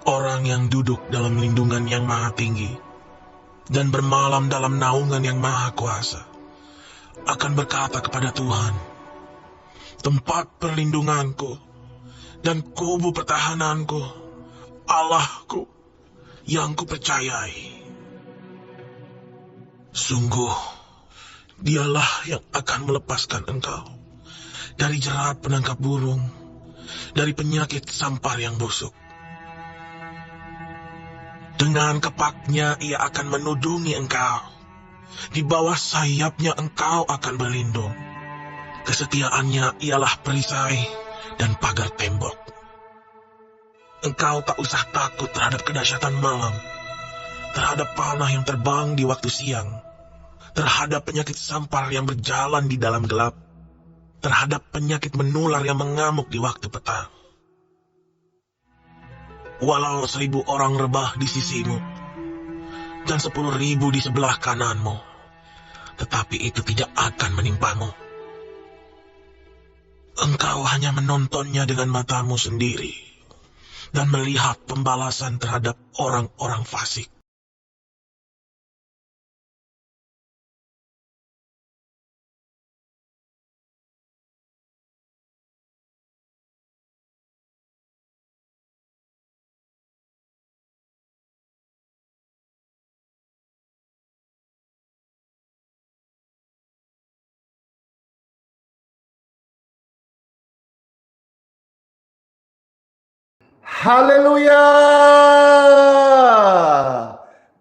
Orang yang duduk dalam lindungan yang maha tinggi dan bermalam dalam naungan yang maha kuasa akan berkata kepada Tuhan, tempat perlindunganku dan kubu pertahananku, Allahku yang kupercayai. Sungguh, dialah yang akan melepaskan engkau dari jerat penangkap burung, dari penyakit sampar yang busuk. Dengan kepaknya ia akan menudungi engkau. Di bawah sayapnya engkau akan berlindung. Kesetiaannya ialah perisai dan pagar tembok. Engkau tak usah takut terhadap kedahsyatan malam, terhadap panah yang terbang di waktu siang, terhadap penyakit sampar yang berjalan di dalam gelap, terhadap penyakit menular yang mengamuk di waktu petang. Walau 1000 orang rebah di sisimu dan 10.000 di sebelah kananmu, tetapi itu tidak akan menimpamu. Engkau hanya menontonnya dengan matamu sendiri dan melihat pembalasan terhadap orang-orang fasik. Haleluya!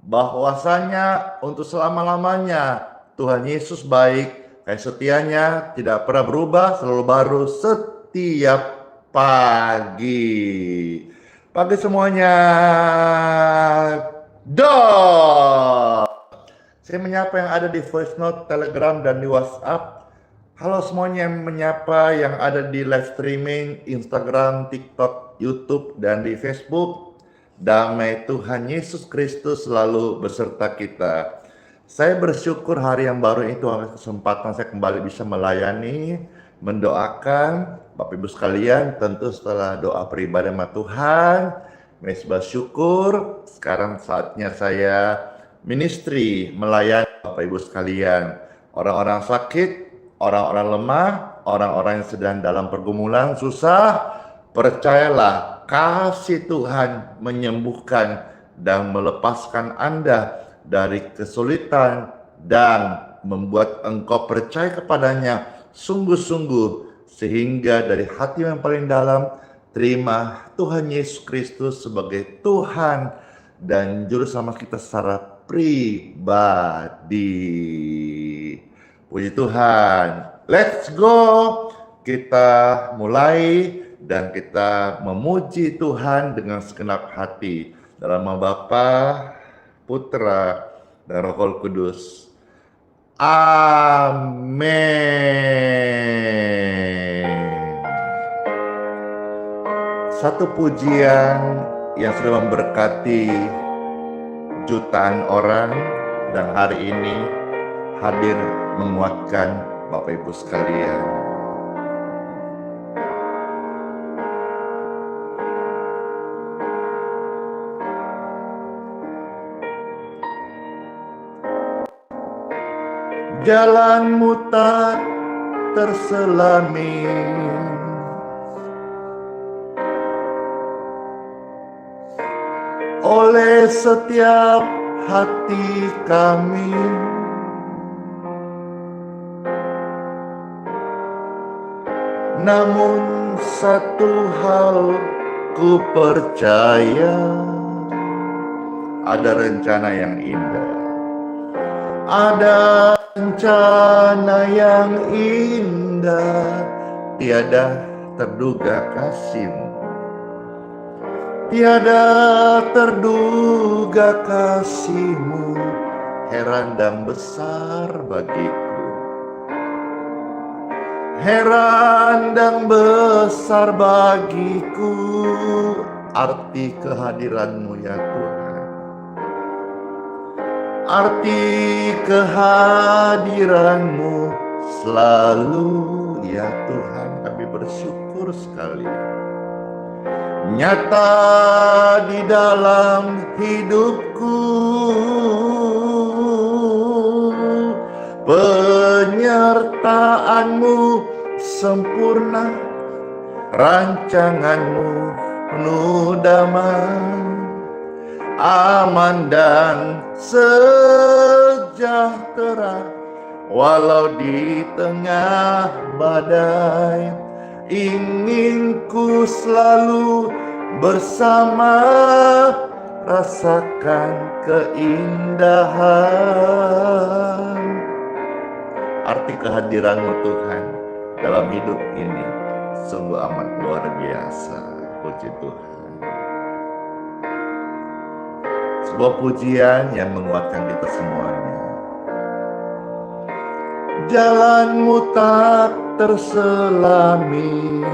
Bahwasanya untuk selama-lamanya Tuhan Yesus baik, kasih setianya tidak pernah berubah, selalu baru setiap pagi. Pagi semuanya. Saya menyapa yang ada di voice note, Telegram, dan di WhatsApp. Halo semuanya yang menyapa yang ada di live streaming, Instagram, TikTok, YouTube, dan di Facebook. Damai Tuhan Yesus Kristus selalu beserta kita. Saya bersyukur hari yang baru itu ada kesempatan saya kembali bisa melayani, mendoakan Bapak Ibu sekalian. Tentu setelah doa pribadi sama Tuhan, saya bersyukur. Sekarang saatnya saya ministry melayani Bapak Ibu sekalian. Orang-orang sakit, orang-orang lemah, orang-orang yang sedang dalam pergumulan susah, percayalah kasih Tuhan menyembuhkan dan melepaskan Anda dari kesulitan dan membuat engkau percaya kepadanya sungguh-sungguh, sehingga dari hati yang paling dalam terima Tuhan Yesus Kristus sebagai Tuhan dan Juru Selamat kita secara pribadi. Puji Tuhan. Let's go. Kita mulai dan kita memuji Tuhan dengan segenap hati. Dalam nama Bapa, Putra, dan Roh Kudus. Amin. Satu pujian yang sudah memberkati jutaan orang dan hari ini hadir menguatkan Bapak Ibu sekalian. Jalanmu tak terselami oleh setiap hati kami. Namun satu hal ku percaya, ada rencana yang indah. Ada rencana yang indah, tiada terduga kasih-Mu. Tiada terduga kasih-Mu, heran dan besar bagiku. Heran dan besar bagiku arti kehadiran-Mu ya Tuhan. Arti kehadiran-Mu selalu ya Tuhan, kami bersyukur sekali. nyata di dalam hidupku. Penyertaanmu sempurna, rancanganmu penuh damai, aman dan sejahtera. Walau di tengah badai, ingin ku selalu bersama, rasakan keindahan. Arti kehadiran-Mu Tuhan dalam hidup ini sungguh amat luar biasa. Puji Tuhan. Sebuah pujian yang menguatkan kita semuanya. Jalan-Mu tak terselami.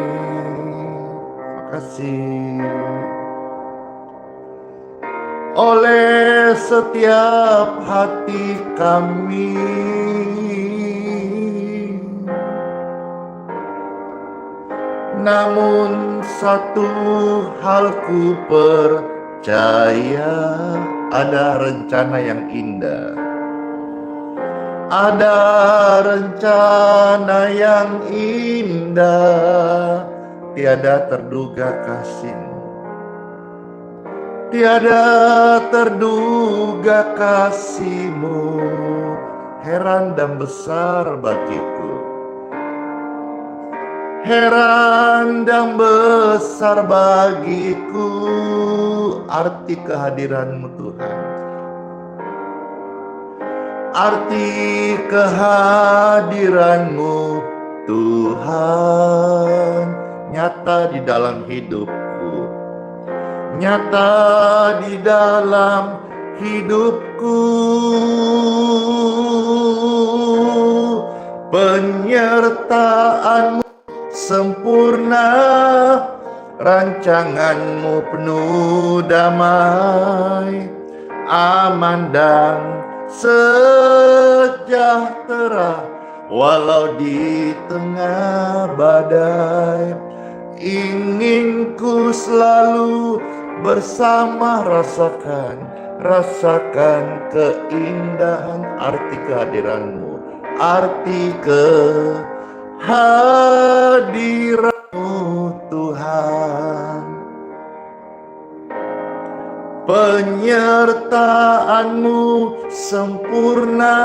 Makasih. Oleh setiap hati kami, namun satu hal ku percaya, ada rencana yang indah, ada rencana yang indah, tiada terduga kasih-Mu, tiada terduga kasih-Mu, heran dan besar bagiku. Heran dan besar bagiku arti kehadiran-Mu Tuhan. Arti kehadiran-Mu Tuhan nyata di dalam hidupku, nyata di dalam hidupku. Penyertaan-Mu sempurna, rancangan-Mu penuh damai, aman dan sejahtera. Walau di tengah badai, ingin ku selalu bersama, rasakan keindahan arti kehadiran-Mu, arti kehadiran-Mu Tuhan. Penyertaan-Mu sempurna,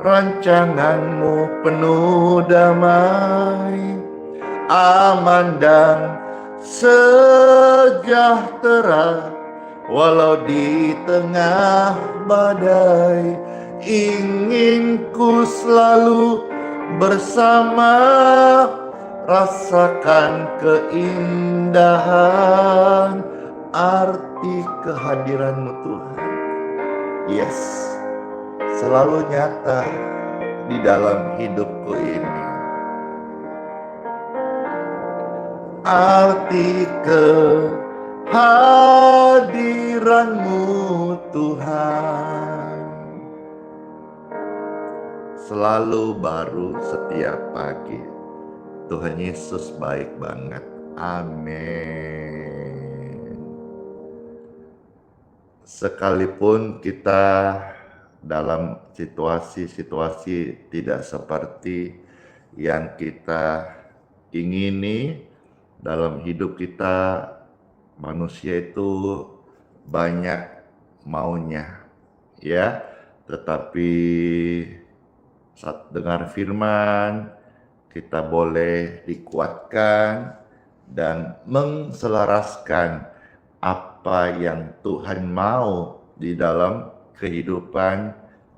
rancangan-Mu penuh damai, aman dan sejahtera. Walau di tengah badai, ingin ku selalu bersama, rasakan keindahan arti kehadiran-Mu Tuhan. Yes, selalu nyata di dalam hidupku ini. Arti kehadiran-Mu Tuhan selalu baru setiap pagi. Tuhan Yesus baik banget. Amin. Sekalipun kita dalam situasi-situasi tidak seperti yang kita ingini dalam hidup kita, manusia itu banyak maunya, ya. Tetapi saat dengar firman, kita boleh dikuatkan dan menselaraskan apa yang Tuhan mau di dalam kehidupan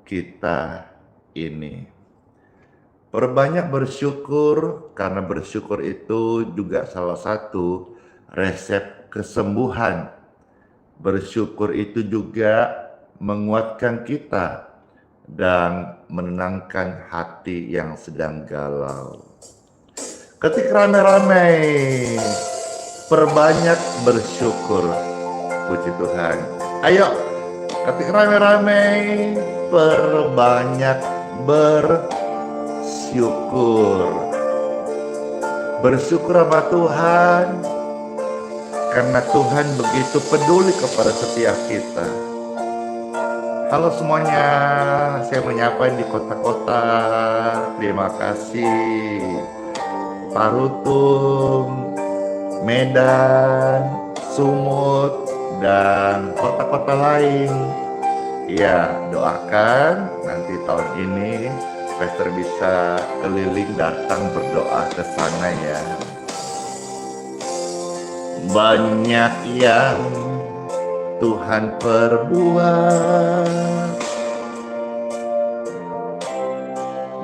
kita ini. Perbanyak bersyukur, karena bersyukur itu juga salah satu resep kesembuhan. Bersyukur itu juga menguatkan kita dan menenangkan hati yang sedang galau. Ketik rame-rame, perbanyak bersyukur. Puji Tuhan. Ayo, ketik rame-rame, perbanyak bersyukur. Bersyukur sama Tuhan karena Tuhan begitu peduli kepada setiap kita. Halo semuanya, saya menyapa yang di kota-kota. Terima kasih. Parutung, Medan, Sumut, dan kota-kota lain. Ya, doakan nanti tahun ini Pastor bisa keliling datang berdoa ke sana ya. Banyak yang Tuhan perbuat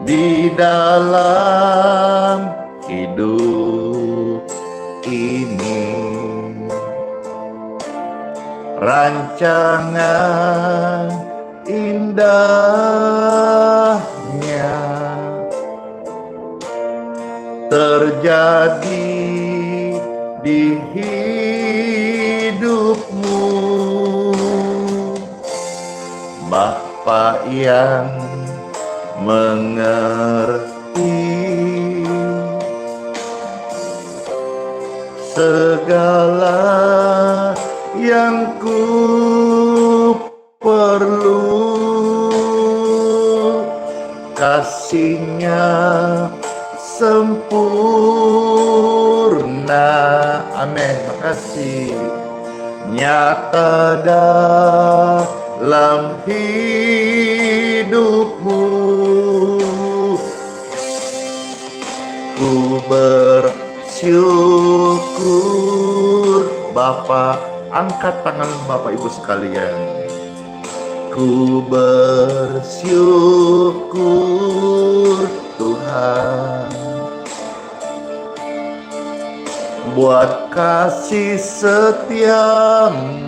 di dalam hidup ini, rancangan indahnya terjadi di hidupmu. Bapa yang mengerti segala yang ku perlu, kasih-Nya sempurna. Amin. Makasih. Nyata dalam hidupmu, ku bersyukur. Bapak, angkat tangan Bapak Ibu sekalian. Ku bersyukur Tuhan buat kasih setiamu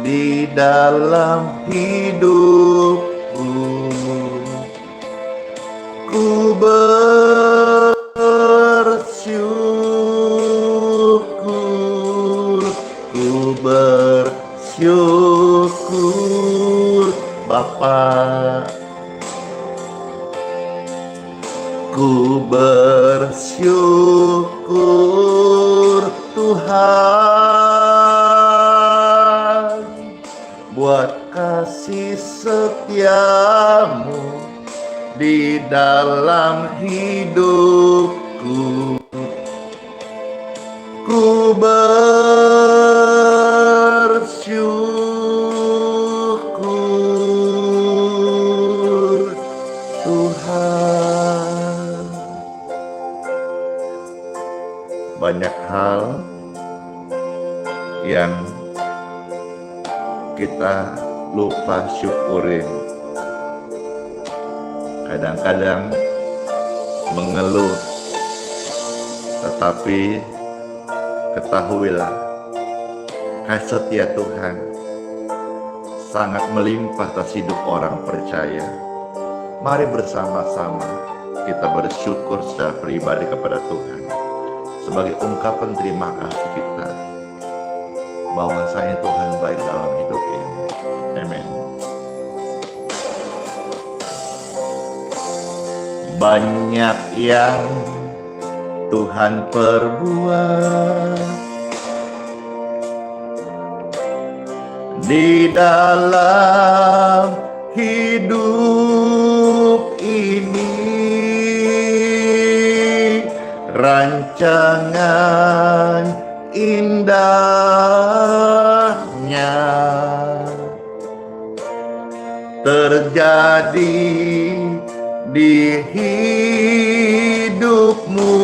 di dalam hidupku. Ku bersyukur, ku bersyukur Bapa. Ku bersyukur Tuhan buat kasih setiamu di dalam hidupku. Ku bersyukur Tuhan. Banyak hal yang kita lupa syukurin. Kadang-kadang mengeluh, tetapi ketahuilah kasih setia Tuhan sangat melimpah atas hidup orang percaya. Mari bersama-sama kita bersyukur secara pribadi kepada Tuhan sebagai ungkapan terima kasih kita bahwasanya Tuhan baik dalam hidup ini. Amin. Banyak yang Tuhan perbuat di dalam hidup ini, rancangan indahnya terjadi di hidupmu.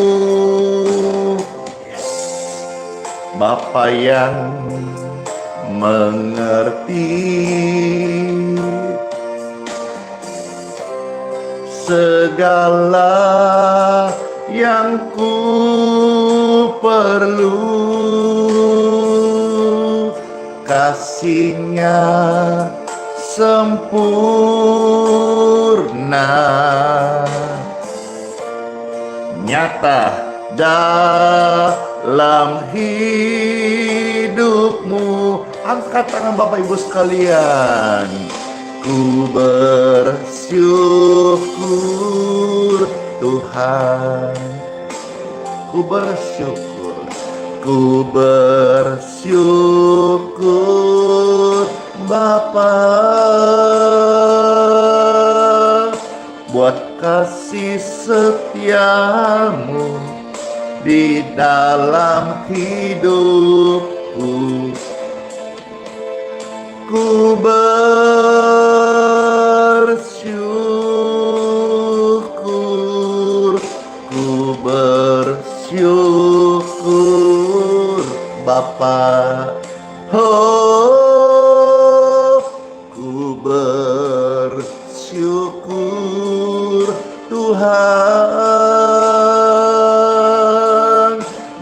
Bapa yang mengerti segala yang ku perlu, kasih-Nya sempurna, nyata dalam hidupmu. Angkat tangan Bapak Ibu sekalian. Ku bersyukur Tuhan, ku bersyukur Ku bersyukur Bapa buat kasih setiamu di dalam hidupku. Ku bersyukur, ku bersyukur Bapa. Oh, ku bersyukur Tuhan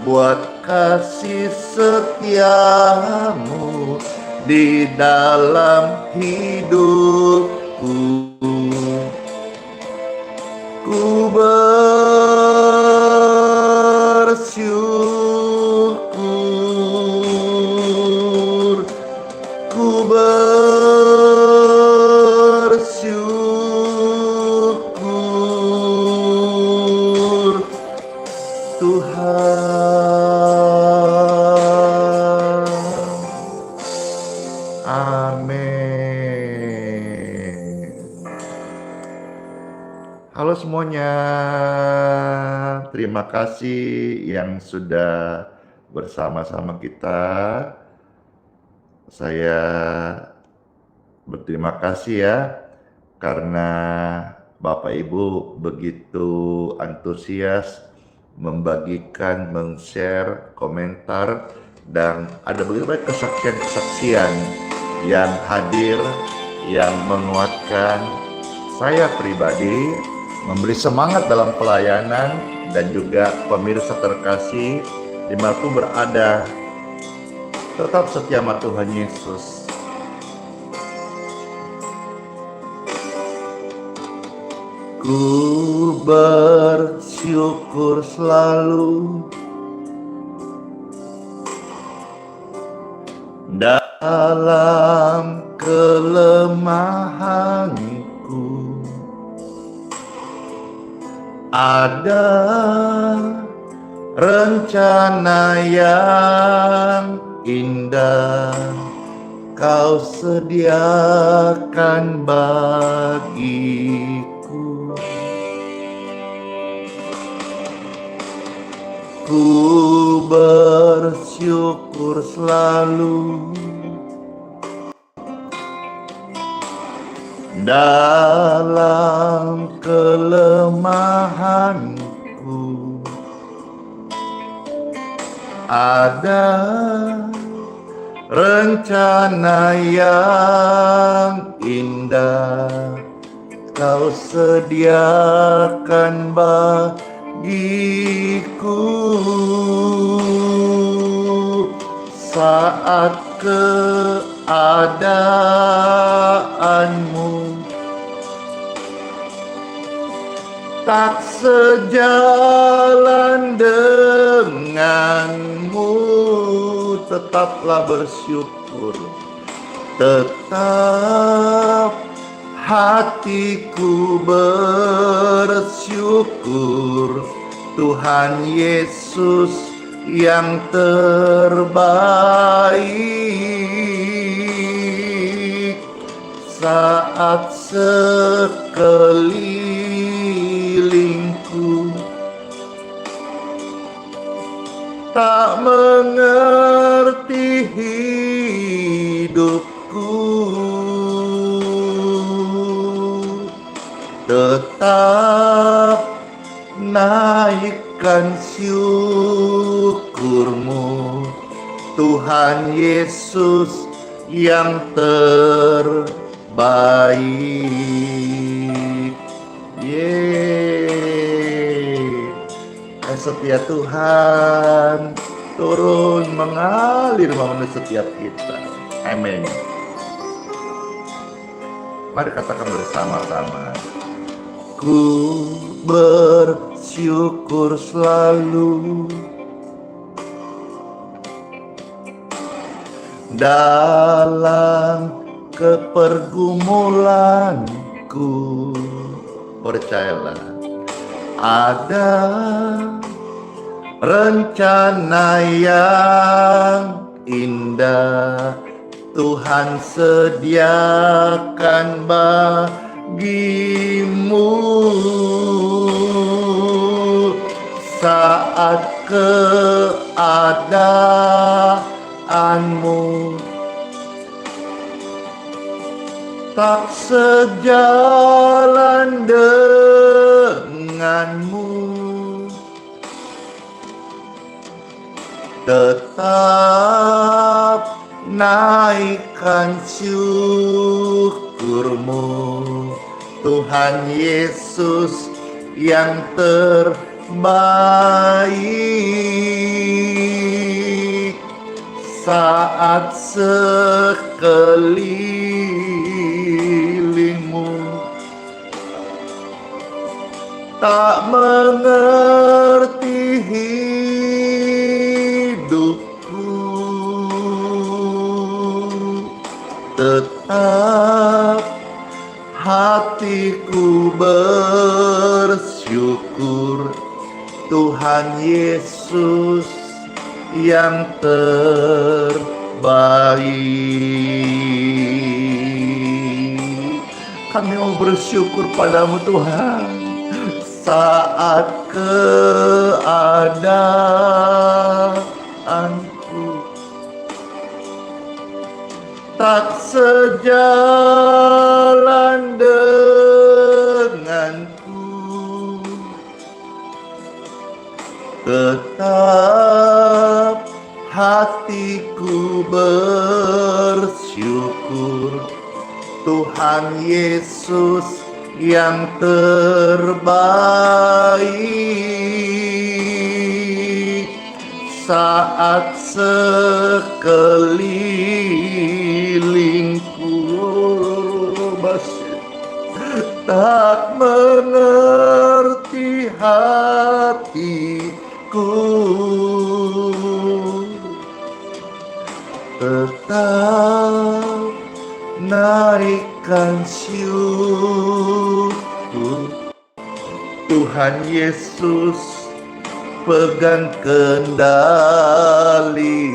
buat kasih setiamu di dalam hidupku. Ku bersyukur, ku bersyukur Tuhan. Amin. Halo semuanya, terima kasih yang sudah bersama-sama kita. Saya berterima kasih ya, karena Bapak Ibu begitu antusias membagikan, men-share, komentar, dan ada begitu banyak kesaksian-kesaksian yang hadir, yang menguatkan saya pribadi, memberi semangat dalam pelayanan, dan juga pemirsa terkasih dimanapun berada, tetap setia sama Tuhan Yesus. Ku bersyukur selalu dalam kelemahanku. Ada rencana yang indah Kau sediakan bagiku. Ku bersyukur selalu dalam kelemahanku. Ada rencana yang indah Kau sediakan bagiku saat keadaanmu tak sejalan denganmu. Tetaplah bersyukur, tetap hatiku bersyukur. Tuhan Yesus yang terbaik saat sekelilingku tak mengerti hidupku, tetap naikkan syukurmu. Tuhan Yesus yang terbaik. Setia Tuhan turun mengalir memenuhi setiap kita. Amin. Mari katakan bersama-sama. Ku bersyukur selalu dalam kepergumulanku. Percayalah, ada rencana yang indah Tuhan sediakan bagimu saat keadaanmu tak sejalan denganmu, tetap naikkan syukurmu. Tuhan Yesus yang terbaik saat sekelilingmu tak mengerti hidupku, tetap hatiku bersyukur. Tuhan Yesus yang terbaik. Kami mau bersyukur padamu Tuhan saat keadaanku tak sejalan denganku, tetap hatiku bersyukur. Tuhan Yesus yang terbaik saat sekelilingku tak mengerti hatiku, tetap naikkan syukur. Tuhan Yesus pegang kendali,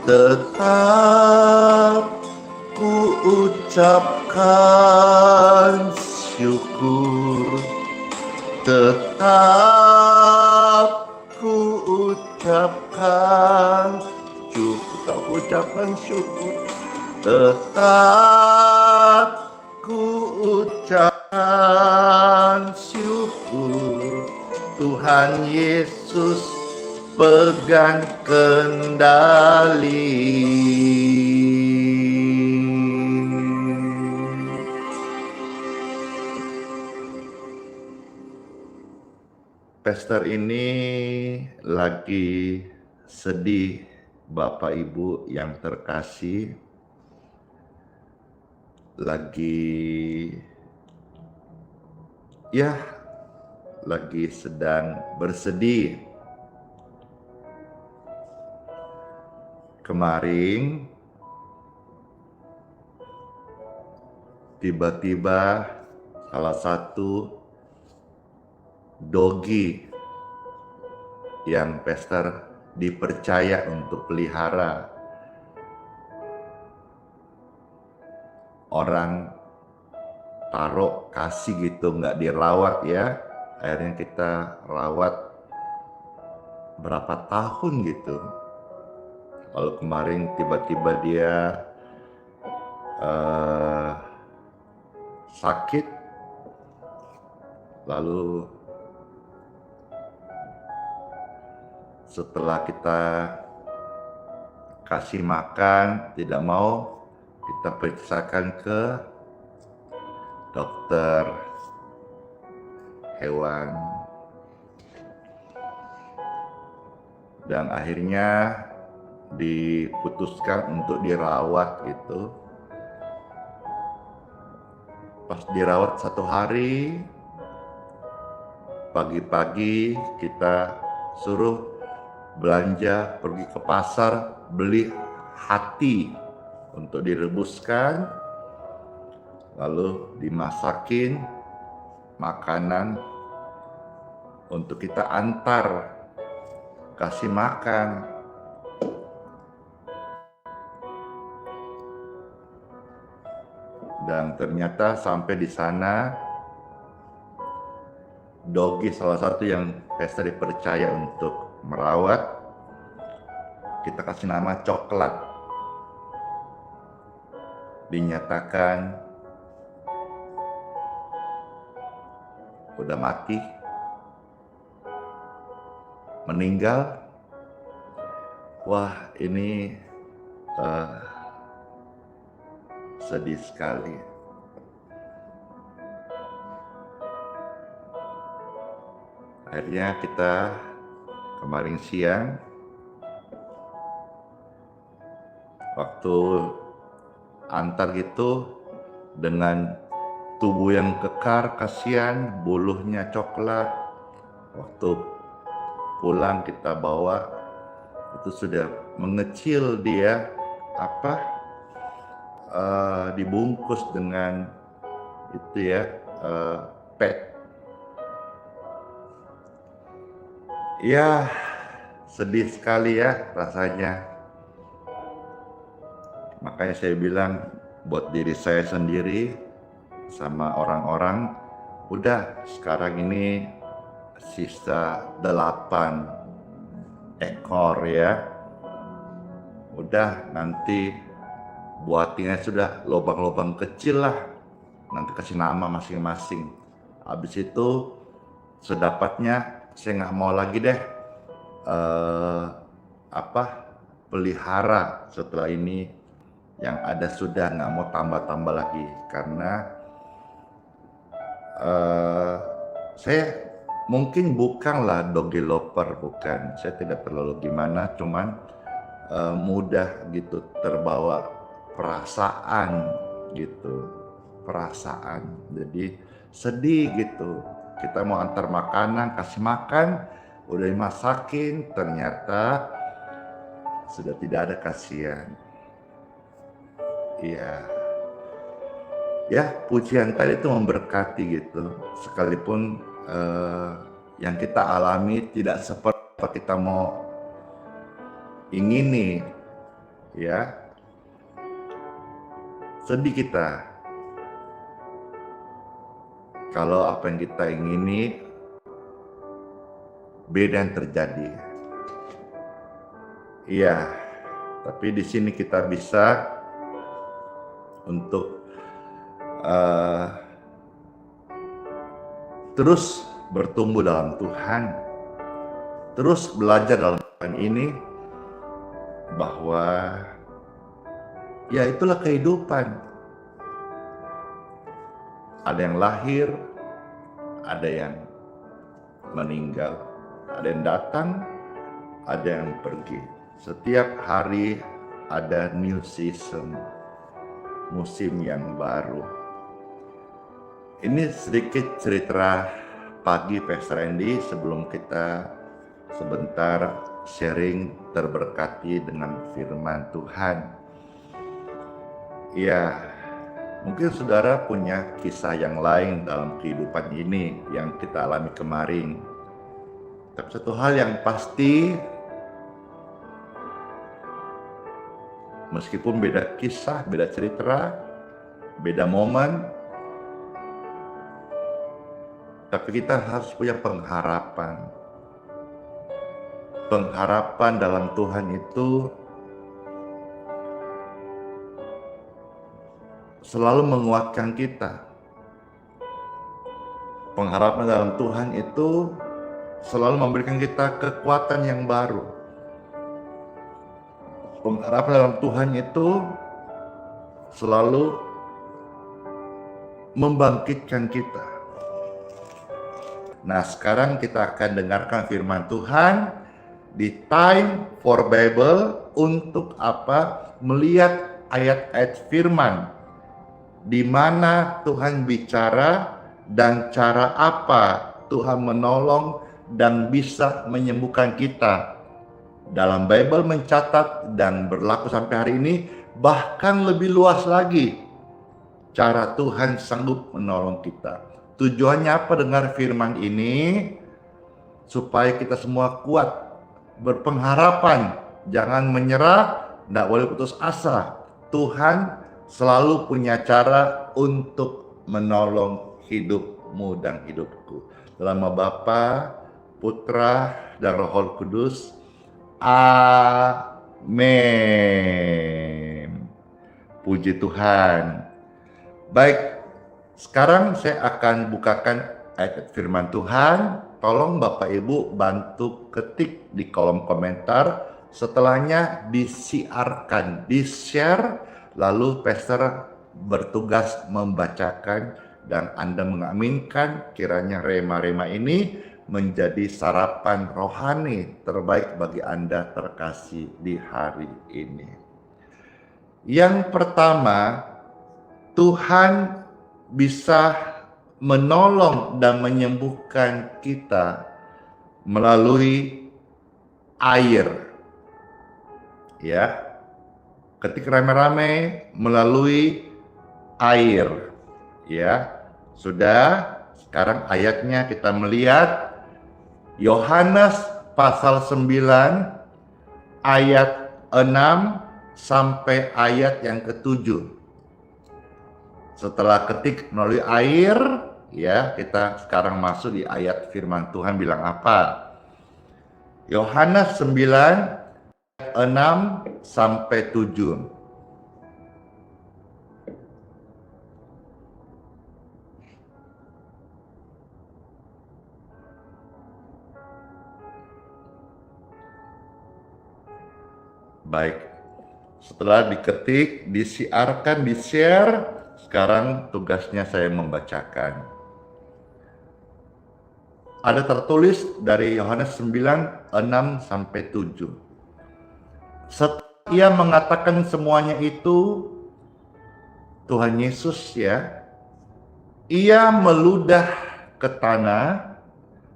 tetap ku ucapkan syukur, tetap ku ucapkan syukur, tetap ku ucapkan syukur. Tuhan Yesus pegang kendali. Pastor ini lagi sedih, Bapak Ibu yang terkasih, lagi sedang bersedih. Kemarin tiba-tiba salah satu dogi yang pastor dipercaya untuk pelihara, orang taruh kasih gitu, nggak dirawat ya. Akhirnya kita rawat berapa tahun gitu. Lalu kemarin tiba-tiba dia sakit, lalu setelah kita kasih makan tidak mau, kita periksakan ke dokter hewan, dan akhirnya diputuskan untuk dirawat gitu. Pas dirawat 1 hari, pagi-pagi kita suruh belanja, pergi ke pasar, beli hati untuk direbuskan, lalu dimasakin makanan untuk kita antar, kasih makan. Dan ternyata sampai di sana, Dogi salah satu yang Pesta dipercaya untuk merawat, kita kasih nama Coklat. Dinyatakan udah mati, meninggal. Wah, ini sedih sekali. Akhirnya kita kemarin siang, waktu antar gitu, dengan tubuh yang kekar, kasihan, buluhnya coklat. Waktu pulang kita bawa, itu sudah mengecil dia, dibungkus dengan itu ya, pet. Ya, sedih sekali ya rasanya. Makanya saya bilang buat diri saya sendiri sama orang-orang, udah sekarang ini sisa 8 ekor ya. Udah, nanti buatinnya sudah lubang-lubang kecil lah, nanti kasih nama masing-masing. Habis itu sedapatnya saya nggak mau lagi deh pelihara setelah ini. Yang ada sudah, nggak mau tambah-tambah lagi, karena saya mungkin bukanlah doggy lover, bukan. Saya tidak terlalu gimana, cuman mudah gitu terbawa perasaan gitu, jadi sedih gitu. Kita mau antar makanan, kasih makan, udah dimasakin, ternyata sudah tidak ada kasihan. Iya, ya pujian tadi itu memberkati gitu, sekalipun yang kita alami tidak seperti apa kita mau ingini, ya sedih kita kalau apa yang kita ingini beda yang terjadi. Iya, tapi di sini kita bisa untuk terus bertumbuh dalam Tuhan, terus belajar dalam Tuhan ini, bahwa ya itulah kehidupan. Ada yang lahir, ada yang meninggal, ada yang datang, ada yang pergi. Setiap hari ada new season, musim yang baru. Ini sedikit cerita pagi Pastor Randy sebelum kita sebentar sharing terberkati dengan firman Tuhan. Ya, mungkin saudara punya kisah yang lain dalam kehidupan ini yang kita alami kemarin. Tapi satu hal yang pasti, meskipun beda kisah, beda cerita, beda momen, tapi kita harus punya pengharapan. Pengharapan dalam Tuhan itu selalu menguatkan kita. Pengharapan dalam Tuhan itu selalu memberikan kita kekuatan yang baru. Pengharapan dalam Tuhan itu selalu membangkitkan kita. Nah, sekarang kita akan dengarkan firman Tuhan di Time for Bible. Untuk apa? Melihat ayat-ayat firman di mana Tuhan bicara dan cara apa Tuhan menolong dan bisa menyembuhkan kita. Dalam Bible mencatat dan berlaku sampai hari ini, bahkan lebih luas lagi cara Tuhan sanggup menolong kita. Tujuannya apa dengar firman ini? supaya kita semua kuat, berpengharapan, jangan menyerah, tidak boleh putus asa. Tuhan selalu punya cara untuk menolong hidupmu dan hidupku. Dalam nama Bapa, Putra, dan Roh Kudus. Amin. Puji Tuhan. Baik, sekarang saya akan bukakan ayat firman Tuhan. Tolong Bapak Ibu bantu ketik di kolom komentar. Setelahnya disiarkan, di-share, lalu pastor bertugas membacakan dan Anda mengaminkan kiranya rema-rema ini menjadi sarapan rohani terbaik bagi Anda terkasih di hari ini. Yang pertama, Tuhan bisa menolong dan menyembuhkan kita melalui air. Ya, ketik rame-rame melalui air. Ya, sudah. Sekarang ayatnya kita melihat Yohanes pasal 9 ayat 6 sampai ayat yang ke-7. Setelah ketik melalui air, ya, kita sekarang masuk di ayat firman Tuhan bilang apa? Yohanes 9 6 sampai 7. Baik. Setelah diketik, disiarkan, di-share, sekarang tugasnya saya membacakan. Ada tertulis dari Yohanes 9 6 sampai 7. Setelah ia mengatakan semuanya itu, Tuhan Yesus ya, ia meludah ke tanah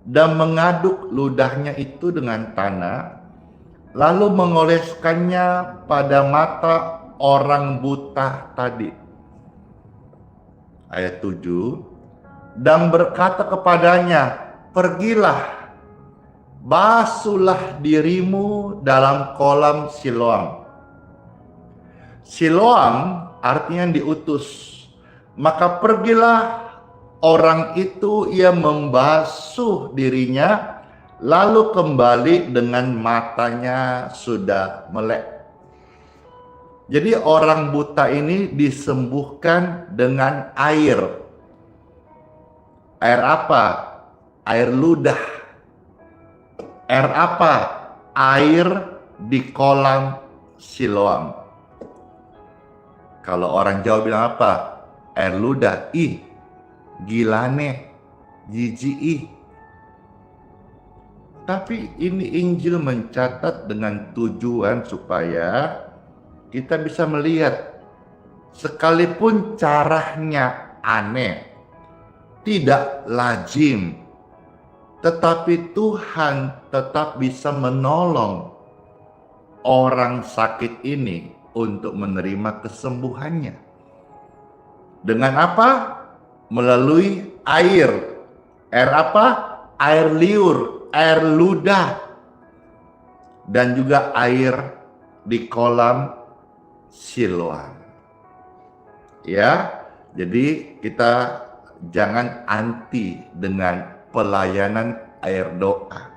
dan mengaduk ludahnya itu dengan tanah, lalu mengoleskannya pada mata orang buta tadi. Ayat 7, dan berkata kepadanya, pergilah, basuhlah dirimu dalam kolam Siloam. Siloam artinya diutus. Maka pergilah orang itu, ia membasuh dirinya, lalu kembali dengan matanya sudah melek. Jadi orang buta ini disembuhkan dengan air. Air apa? Air ludah. Air apa? Air di kolam Siloam. Kalau orang Jawa bilang apa? Air ludah. Ih, gilane, jijik. Tapi ini Injil mencatat dengan tujuan supaya kita bisa melihat, sekalipun caranya aneh, tidak lazim, tetapi Tuhan tetap bisa menolong orang sakit ini untuk menerima kesembuhannya. Dengan apa? Melalui air. Air apa? Air liur, air ludah, dan juga air di kolam Siloam. Ya, jadi kita jangan anti dengan pelayanan air doa.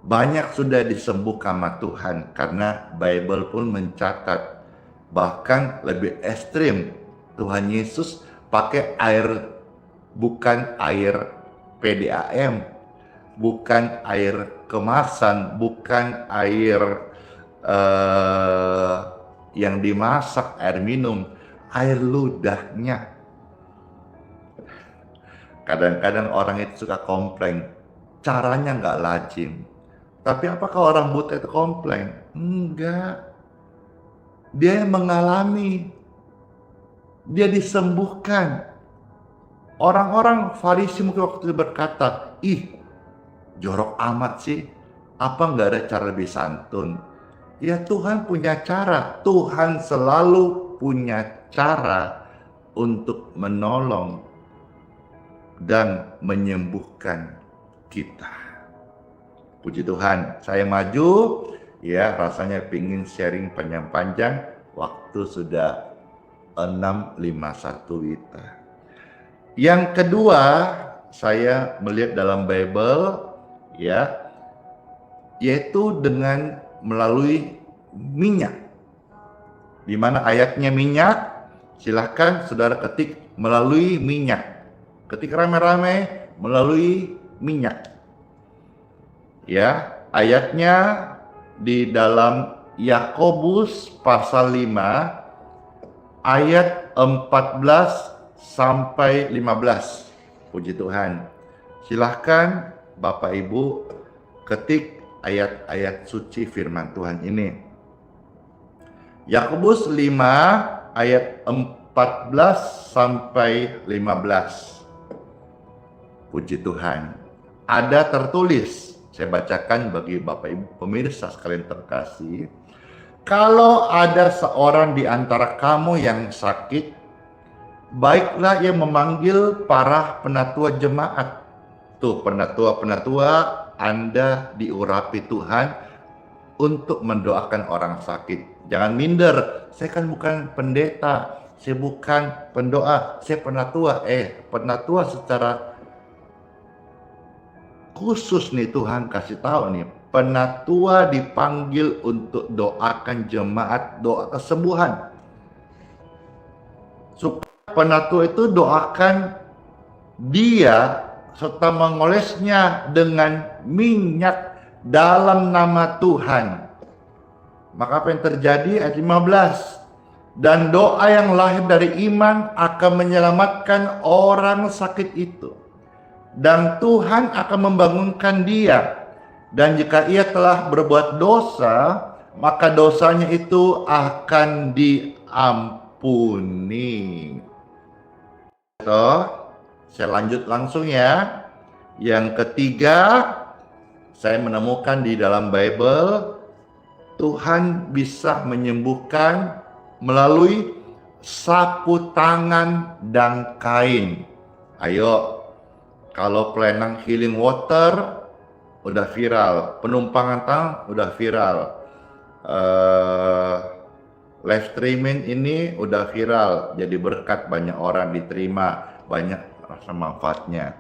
Banyak sudah disembuhkan sama Tuhan karena Bible pun mencatat, bahkan lebih ekstrim, Tuhan Yesus pakai air, bukan air PDAM, bukan air kemasan, bukan air yang dimasak, air minum, air ludahnya. Kadang-kadang orang itu suka komplain, caranya nggak lazim. Tapi apakah orang buta itu komplain? Enggak. Dia mengalami, dia disembuhkan. Orang-orang Farisi mungkin waktu itu berkata, ih, jorok amat sih, apa nggak ada cara lebih santun? Ya, Tuhan punya cara. Tuhan selalu punya cara untuk menolong dan menyembuhkan kita. Puji Tuhan, saya maju, ya rasanya pingin sharing panjang-panjang, waktu sudah 6:51 Wita. Yang kedua, saya melihat dalam Bible, ya, yaitu dengan melalui minyak. Di mana ayatnya minyak? Silahkan saudara ketik melalui minyak. Ketik rame-rame melalui minyak. Ya, ayatnya di dalam Yakobus pasal 5 ayat 14 sampai 15. Puji Tuhan. Silahkan Bapak Ibu ketik ayat-ayat suci firman Tuhan ini. Yakobus 5 ayat 14 sampai 15. Puji Tuhan. Ada tertulis, saya bacakan bagi Bapak Ibu pemirsa sekalian terkasih. Kalau ada seorang di antara kamu yang sakit, baiklah ia memanggil para penatua jemaat. Tuh, penatua-penatua Anda diurapi Tuhan untuk mendoakan orang sakit. Jangan minder, saya kan bukan pendeta, saya bukan pendoa, saya penatua. Penatua secara khusus nih Tuhan kasih tahu nih, penatua dipanggil untuk doakan jemaat, doa kesembuhan. Supaya penatua itu doakan dia serta mengolesnya dengan minyak dalam nama Tuhan. Maka apa yang terjadi? Ayat 15. Dan doa yang lahir dari iman akan menyelamatkan orang sakit itu. Dan Tuhan akan membangunkan dia. Dan jika ia telah berbuat dosa, maka dosanya itu akan diampuni. Saya lanjut langsung ya. Yang ketiga, saya menemukan di dalam Bible, Tuhan bisa menyembuhkan melalui sapu tangan dan kain. Ayo, kalau pelayanan healing water udah viral, penumpangan tangan udah viral, live streaming ini udah viral, jadi berkat, banyak orang diterima, banyak rasa manfaatnya.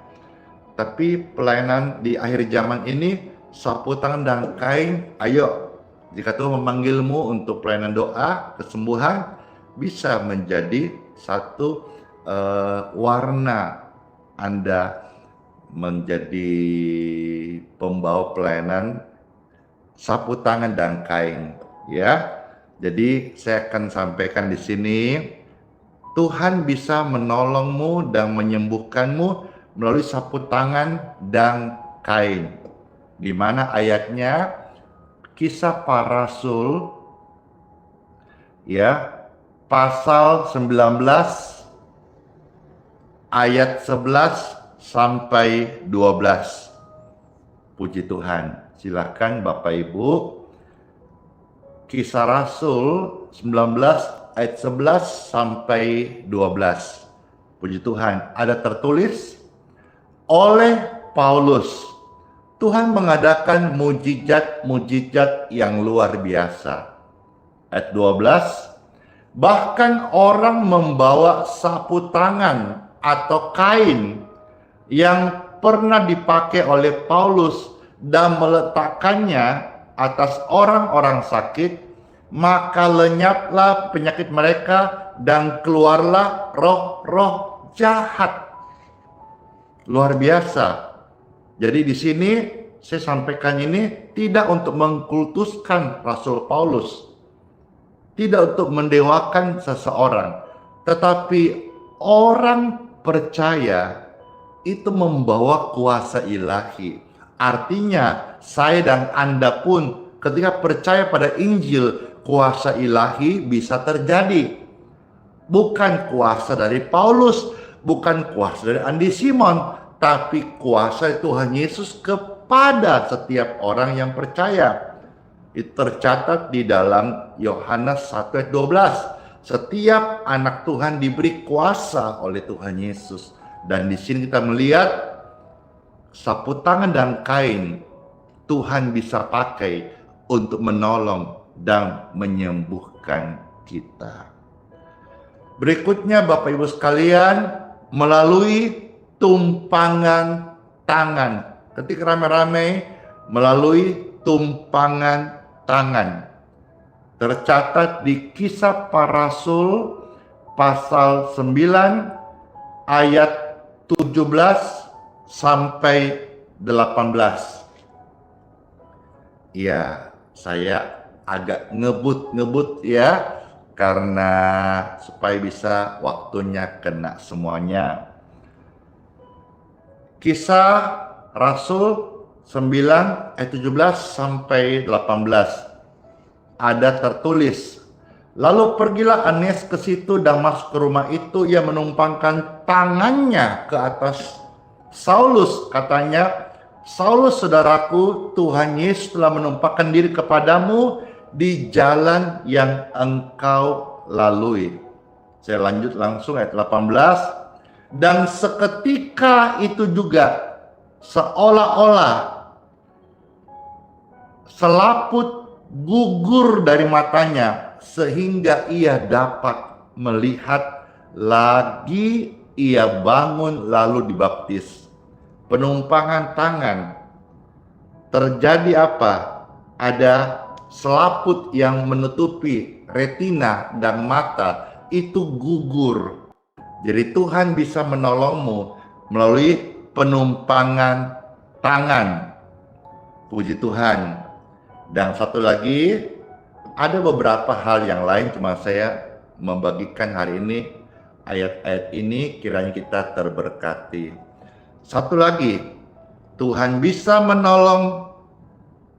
Tapi pelayanan di akhir zaman ini, sapu tangan dan kain, ayo, jika Tuhan memanggilmu untuk pelayanan doa, kesembuhan, bisa menjadi satu warna Anda menjadi pembawa pelayanan sapu tangan dan kain, ya. Jadi saya akan sampaikan di sini, Tuhan bisa menolongmu dan menyembuhkanmu melalui sapu tangan dan kain. Di mana ayatnya Kisah Para Rasul, ya, pasal 19 ayat 11 sampai 12. Puji Tuhan. Silakan Bapak Ibu. Kisah Rasul 19 ayat 11 sampai 12. Puji Tuhan. Ada tertulis, oleh Paulus, Tuhan mengadakan mujizat-mujizat yang luar biasa. Ayat 12. Bahkan orang membawa sapu tangan atau kain yang pernah dipakai oleh Paulus dan meletakkannya atas orang-orang sakit, maka lenyaplah penyakit mereka dan keluarlah roh-roh jahat. Luar biasa. Jadi di sini saya sampaikan ini tidak untuk mengkultuskan Rasul Paulus, tidak untuk mendewakan seseorang, tetapi orang percaya itu membawa kuasa ilahi. Artinya saya dan Anda pun ketika percaya pada Injil, kuasa ilahi bisa terjadi. Bukan kuasa dari Paulus, bukan kuasa dari Andi Simon, tapi kuasa Tuhan Yesus kepada setiap orang yang percaya. Itu tercatat di dalam Yohanes 1 ayat 12. Setiap anak Tuhan diberi kuasa oleh Tuhan Yesus. Dan di sini kita melihat sapu tangan dan kain Tuhan bisa pakai untuk menolong dan menyembuhkan kita. Berikutnya Bapak Ibu sekalian, melalui tumpangan tangan. Ketika rame-rame melalui tumpangan tangan. Tercatat di Kisah Para Rasul pasal 9 ayat 17 sampai 18. Ya, saya agak ngebut ya, karena supaya bisa waktunya kena semuanya. Kisah Rasul 9 ayat 17 sampai 18 ada tertulis, lalu pergilah Aneas ke situ dan masuk ke rumah itu. Ia menumpangkan tangannya ke atas Saulus, katanya, Saulus saudaraku, Tuhan Yesus telah menumpahkan diri kepadamu di jalan yang engkau lalui. Saya lanjut langsung ayat 18. Dan seketika itu juga seolah-olah selaput gugur dari matanya sehingga ia dapat melihat lagi. Ia bangun lalu dibaptis. Penumpangan tangan. Terjadi apa? Ada selaput yang menutupi retina dan mata itu gugur. Jadi Tuhan bisa menolongmu melalui penumpangan tangan. Puji Tuhan. Dan satu lagi, ada beberapa hal yang lain, cuma saya membagikan hari ini ayat-ayat ini kiranya kita terberkati. Satu lagi, Tuhan bisa menolong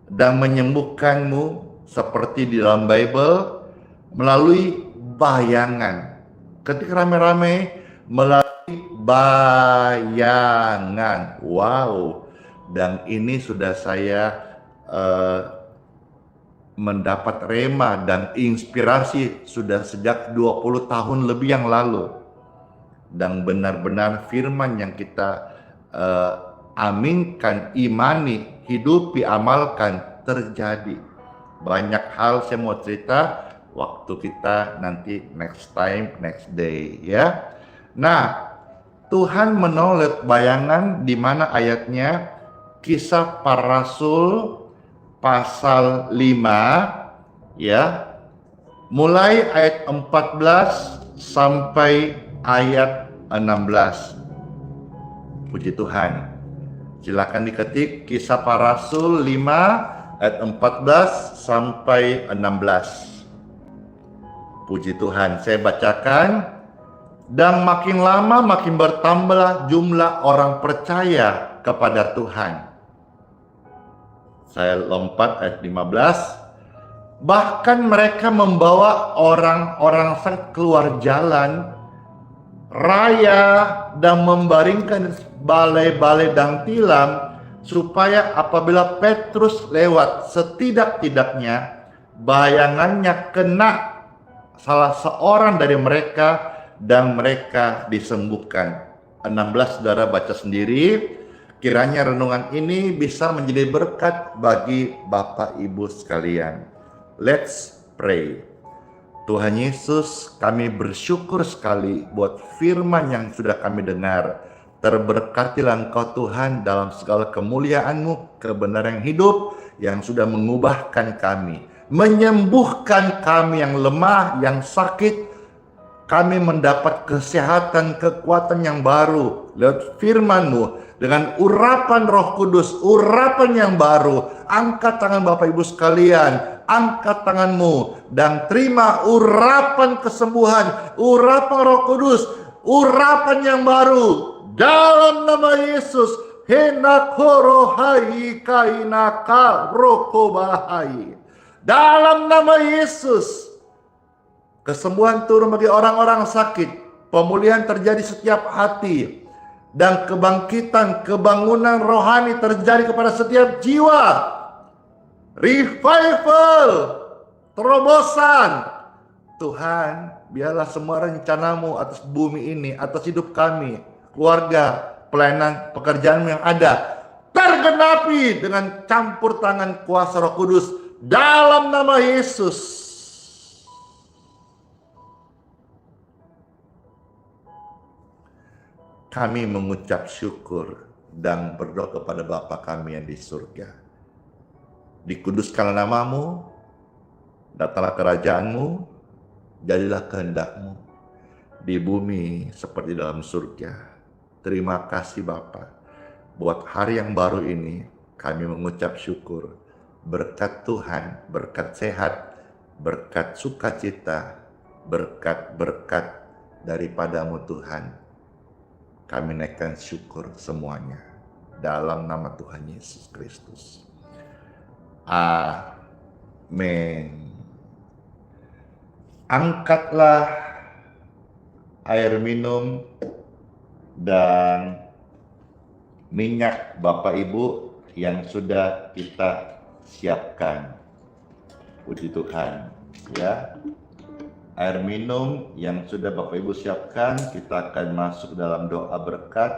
dan menyembuhkanmu seperti di dalam Bible melalui bayangan. Ketika rame-rame melalui bayangan. Wow. Dan ini sudah saya mendapat rema dan inspirasi sudah sejak 20 tahun lebih yang lalu. Dan benar-benar firman yang kita aminkan, imani, hidupi, amalkan terjadi. Banyak hal saya mau cerita waktu kita nanti next time, next day ya. Nah, Tuhan menolak bayangan di mana ayatnya Kisah Para Rasul pasal 5 ya. Mulai ayat 14 sampai ayat 16. Puji Tuhan. Silakan diketik Kisah Para Rasul 5 ayat 14 sampai 16. Puji Tuhan, saya bacakan. Dan makin lama makin bertambahlah jumlah orang percaya kepada Tuhan. Saya lompat ayat 15. Bahkan mereka membawa orang-orang sakit keluar jalan raya dan membaringkan balai-balai dan tilam, supaya apabila Petrus lewat setidak-tidaknya bayangannya kena salah seorang dari mereka dan mereka disembuhkan. 16 saudara baca sendiri. Kiranya renungan ini bisa menjadi berkat bagi Bapak Ibu sekalian. Let's pray. Tuhan Yesus, kami bersyukur sekali buat firman yang sudah kami dengar. Terberkatilah Engkau Tuhan dalam segala kemuliaan-Mu, kebenaran hidup yang sudah mengubahkan kami, menyembuhkan kami yang lemah, yang sakit. Kami mendapat kesehatan, kekuatan yang baru lewat firman-Mu. Dengan urapan Roh Kudus, urapan yang baru. Angkat tangan Bapak Ibu sekalian, angkat tanganmu dan terima urapan kesembuhan, urapan Roh Kudus, urapan yang baru dalam nama Yesus. Henakorohai kainaka rokobahai. Dalam nama Yesus, kesembuhan turun bagi orang-orang sakit, pemulihan terjadi setiap hati, dan kebangkitan, kebangunan rohani terjadi kepada setiap jiwa. Revival, terobosan. Tuhan, biarlah semua rencanamu atas bumi ini, atas hidup kami, keluarga, pelayanan, pekerjaan yang ada, genapi dengan campur tangan kuasa Roh Kudus dalam nama Yesus. Kami mengucap syukur dan berdoa kepada Bapa kami yang di surga. Dikuduskanlah namamu, datanglah kerajaanmu, jadilah kehendakmu di bumi seperti dalam surga. Terima kasih Bapa, buat hari yang baru ini kami mengucap syukur. Berkat Tuhan, berkat sehat, berkat sukacita, berkat-berkat daripadamu Tuhan. Kami naikkan syukur semuanya dalam nama Tuhan Yesus Kristus. Amin. Angkatlah air minum dan minyak Bapak Ibu yang sudah kita siapkan. Puji Tuhan, ya. Air minum yang sudah Bapak Ibu siapkan, kita akan masuk dalam doa berkat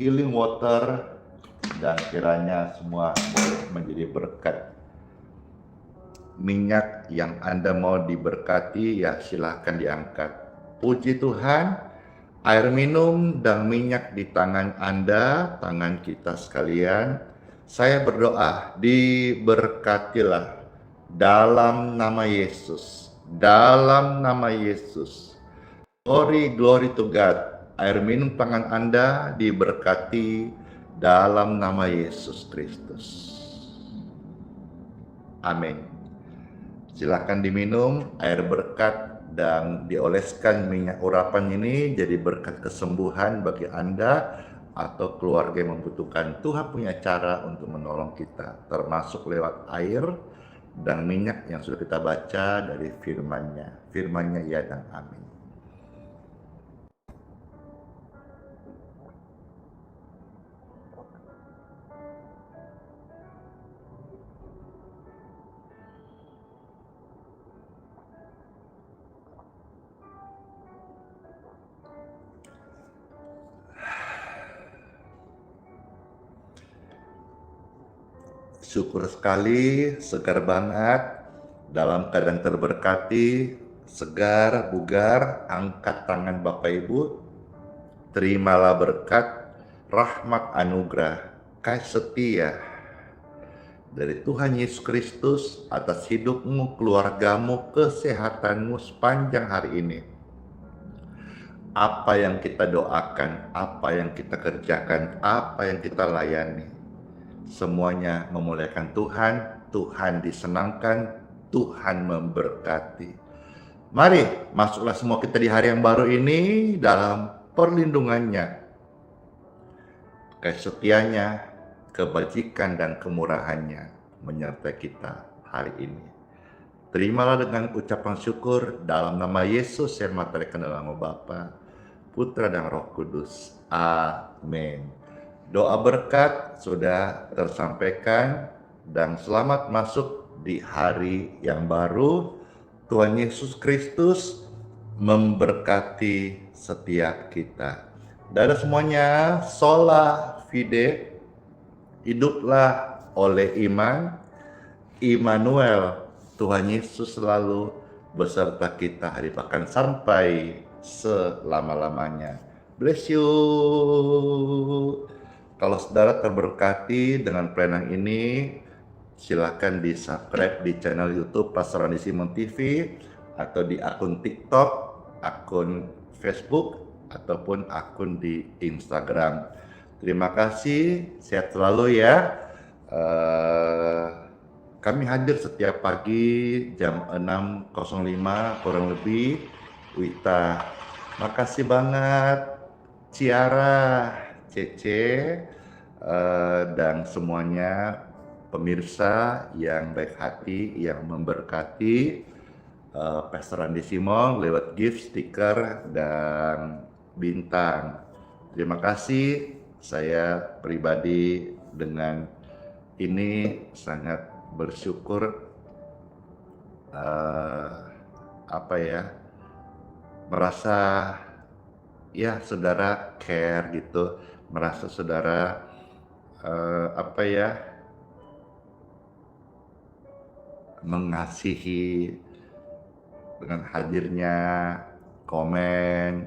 healing water, dan kiranya semua boleh menjadi berkat. Minyak yang Anda mau diberkati, ya silahkan diangkat. Puji Tuhan, air minum dan minyak di tangan Anda, tangan kita sekalian. Saya berdoa, diberkatilah dalam nama Yesus. Dalam nama Yesus. Glory to God. Air minum tangan Anda diberkati dalam nama Yesus Kristus. Amin. Silakan diminum air berkat dan dioleskan minyak urapan ini jadi berkat kesembuhan bagi Anda atau keluarga yang membutuhkan. Tuhan punya cara untuk menolong kita, termasuk lewat air dan minyak yang sudah kita baca dari firman-Nya. Firman-Nya ya dan amin. Syukur sekali, segar banget, dalam keadaan terberkati, segar, bugar. Angkat tangan Bapak Ibu, terimalah berkat, rahmat anugerah, kasih setia dari Tuhan Yesus Kristus atas hidupmu, keluargamu, kesehatanmu sepanjang hari ini. Apa yang kita doakan, apa yang kita kerjakan, apa yang kita layani, semuanya memuliakan Tuhan, Tuhan disenangkan, Tuhan memberkati. Mari masuklah semua kita di hari yang baru ini dalam perlindungannya, kasih setianya, kebajikan dan kemurahannya menyertai kita hari ini. Terimalah dengan ucapan syukur dalam nama Yesus yang materaikan dalam nama Bapa, Putra dan Roh Kudus. Amin. Doa berkat sudah tersampaikan dan selamat masuk di hari yang baru. Tuhan Yesus Kristus memberkati setiap kita. Dadah semuanya, sola fide, hiduplah oleh iman, Immanuel, Tuhan Yesus selalu beserta kita hari bahkan sampai selama-lamanya. Bless you. Kalau saudara terberkati dengan pelayanan ini, silakan di subscribe di channel YouTube Pastor Randy Simon TV atau di akun TikTok, akun Facebook, ataupun akun di Instagram. Terima kasih, sehat selalu ya. Kami hadir setiap pagi jam 6.05 kurang lebih. Wita, makasih banget. Ciara, Cece, dan semuanya pemirsa yang baik hati, yang memberkati Pastor Randy Simon lewat gift, stiker, dan bintang. Terima kasih, saya pribadi dengan ini sangat bersyukur merasa ya saudara care gitu, merasa saudara apa ya, mengasihi dengan hadirnya komen,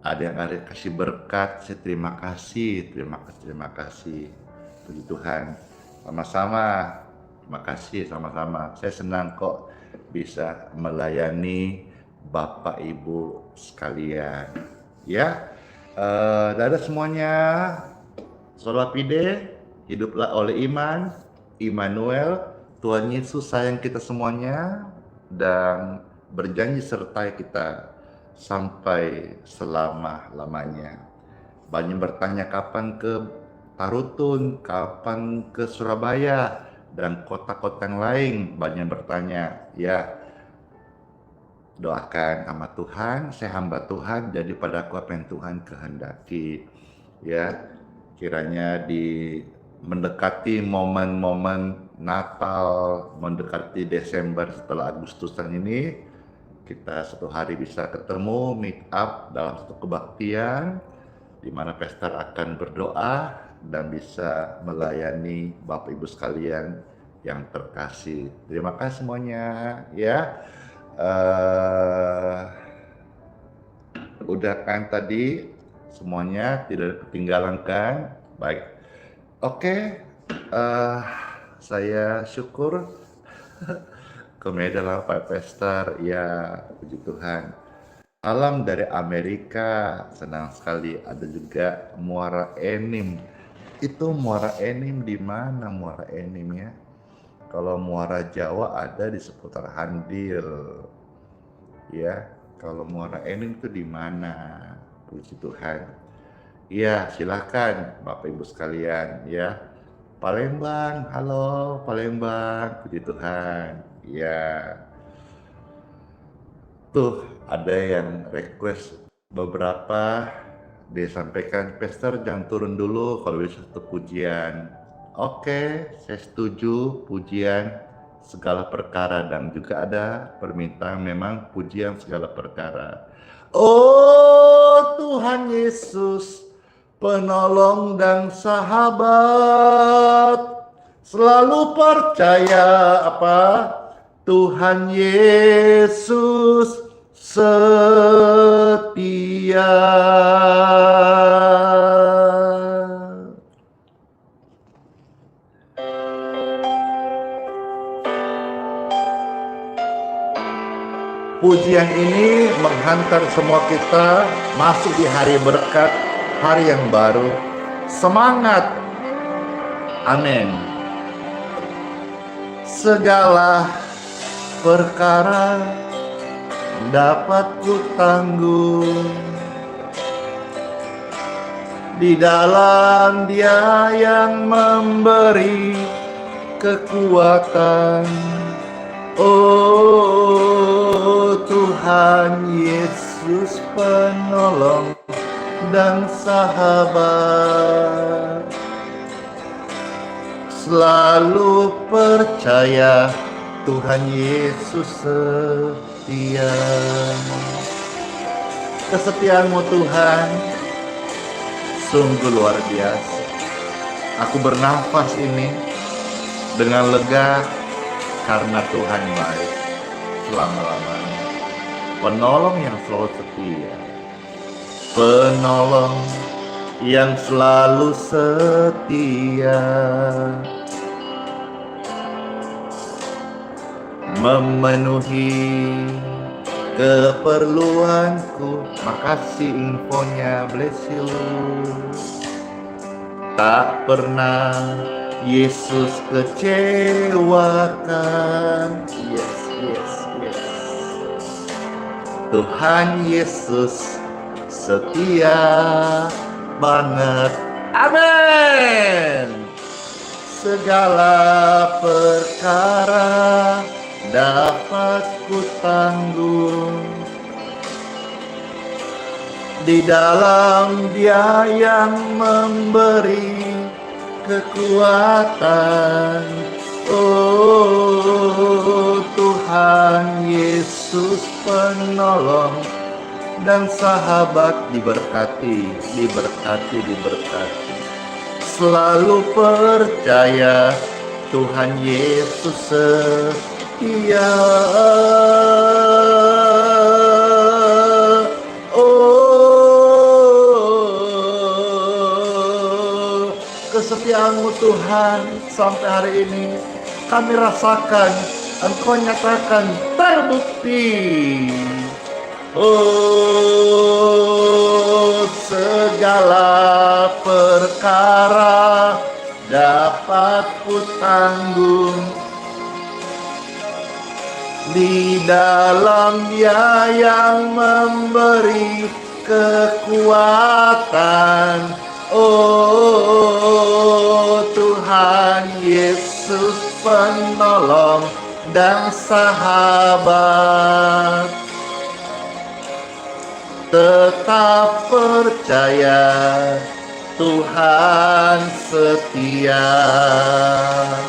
ada yang ada kasih berkat, saya terima kasih, terima kasih, puji Tuhan, sama-sama, terima kasih sama-sama. Saya senang kok bisa melayani Bapak Ibu sekalian, ya. Dadah semuanya, Sola Fide, hiduplah oleh iman, Immanuel, Tuhan Yesus sayang kita semuanya dan berjanji sertai kita sampai selama-lamanya. Banyak bertanya kapan ke Tarutun, kapan ke Surabaya, dan kota-kota yang lain banyak bertanya. Ya, doakan sama Tuhan, saya hamba Tuhan, jadi padaku apa yang Tuhan kehendaki. Ya, kiranya di mendekati momen-momen Natal, mendekati Desember setelah Agustusan ini, kita satu hari bisa ketemu, meet up dalam satu kebaktian, di mana pastor akan berdoa dan bisa melayani Bapak Ibu sekalian yang terkasih. Terima kasih semuanya, ya. Udah kan tadi semuanya tidak ketinggalan kan? Baik. Oke, saya syukur komedi dalam Pak Pastor, ya puji Tuhan. Salam dari Amerika, senang sekali. Ada juga Muara Enim. Itu Muara Enim di mana Muara Enim ya? Kalau Muara Jawa ada di seputar Handil, ya. Kalau Muara Enim itu di mana? Puji Tuhan. Ya, silakan Bapak Ibu sekalian, ya. Palembang, halo Palembang, puji Tuhan. Ya, tuh ada yang request beberapa disampaikan, Pastor jangan turun dulu kalau bisa satu pujian. Oke, saya setuju, pujian segala perkara, dan juga ada permintaan memang pujian segala perkara. Oh Tuhan Yesus, penolong dan sahabat, selalu percaya apa? Tuhan Yesus setia. Pujian ini menghantar semua kita masuk di hari berkat, hari yang baru. Semangat. Amin. Segala perkara dapat ku tanggung di dalam Dia yang memberi kekuatan. Oh Tuhan Yesus, penolong dan sahabat, selalu percaya Tuhan Yesus setia. Kesetiaanmu Tuhan sungguh luar biasa. Aku bernafas ini dengan lega karena Tuhan baik selama-lamanya. Penolong yang selalu setia, penolong yang selalu setia, memenuhi keperluanku. Makasih infonya, bless you. Tak pernah Yesus kecewakan. Yes, yes, yes. Tuhan Yesus setia banget. Amin. Segala perkara dapat ku tanggung di dalam Dia yang memberi kekuatan. Oh Tuhan Yesus, penolong dan sahabat, diberkati, diberkati, diberkati. selalu percaya Tuhan Yesus setia. Oh, kesetiaan-Mu Tuhan sampai hari ini kami rasakan, Engkau nyatakan terbukti. Oh, segala perkara dapat ku tanggung di dalam Dia yang memberi kekuatan. Oh, Tuhan Yesus penolong dan sahabat, tetap percaya Tuhan setia.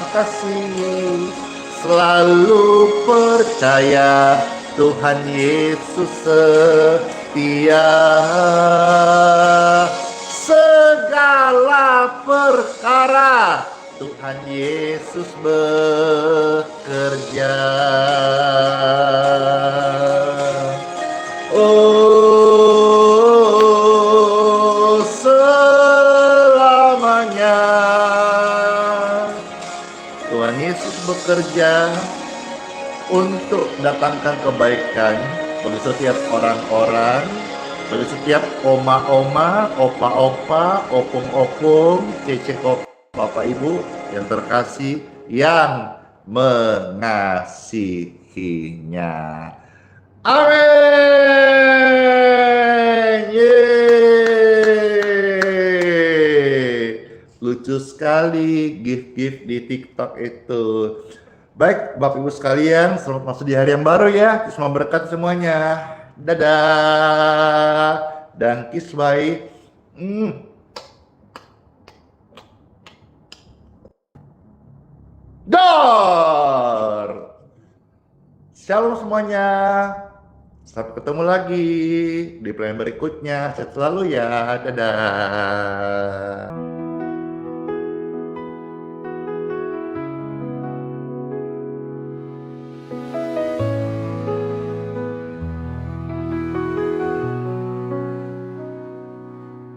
Kasih selalu percaya Tuhan Yesus setia. Segala perkara Tuhan Yesus bekerja. Oh, selamanya Tuhan Yesus bekerja untuk datangkan kebaikan bagi setiap orang-orang, bagi setiap oma-oma, opa-opa, opung-opung, cece-kok, Bapak Ibu yang terkasih yang mengasihinya. Amin. Yeay. Lucu sekali gift-gift di TikTok itu. Baik, Bapak Ibu sekalian, selamat masuk di hari yang baru ya. Semoga berkat semuanya. Dadah. Dan kiss bye. Dor. Shalom semuanya. Sampai ketemu lagi di plan berikutnya. Sehat selalu ya. Dadah.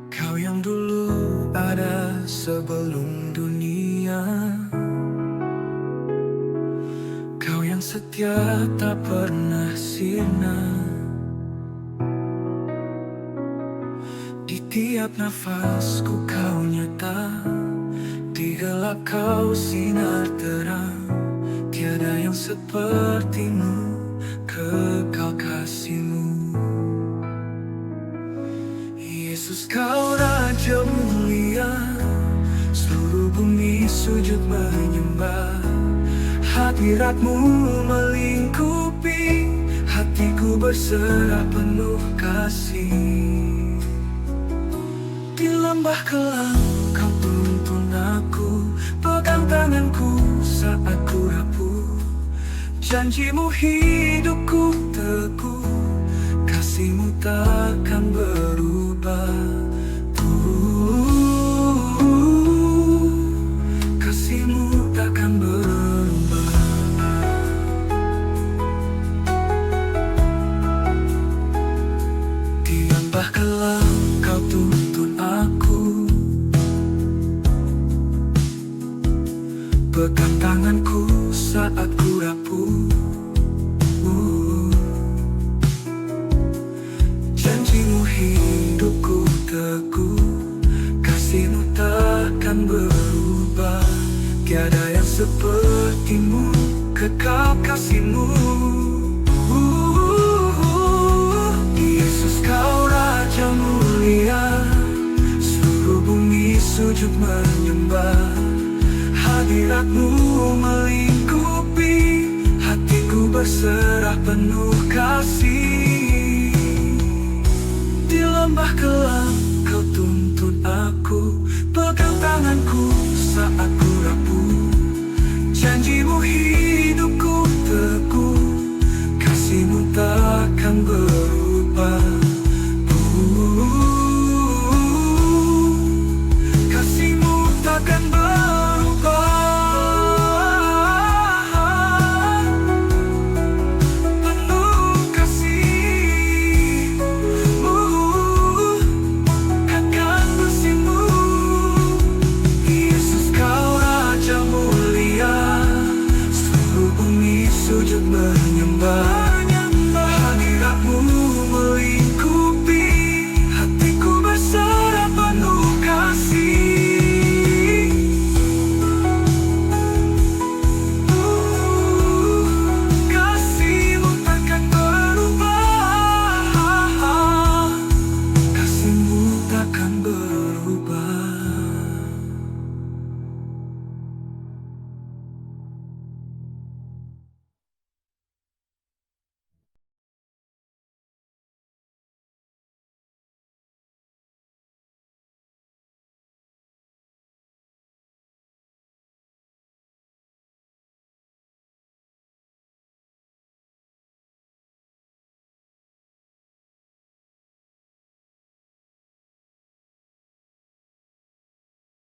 Kau yang dulu ada sebelum dunia, Kau yang setia tak pernah sirna. Di tiap nafasku Kau nyata, di gelap Kau sinar terang. Tiada yang seperti-Mu, kekal kasih-Mu. Yesus, Kau Raja mulia, seluruh bumi sujud menyembah. Hadirat-Mu melingkupi, hatiku berserah penuh kasih. Di lembah kelam Kau tuntun aku, pegang tanganku saat ku rapuh. Janji-Mu hidupku teguh, kasih-Mu takkan berubah. Kasih-Mu takkan berubah. Di lembah kelam Kau tuntun aku, pegang tanganku saat ku rapuh. Janji-Mu hidupku teguh, kasih-Mu takkan berubah. Tiada yang seperti-Mu, kekal kasih-Mu. Yesus, Kau Raja mulia, seluruh bumi sujud menyembah. Hadirat-Mu melingkupi, hatiku berserah penuh kasih.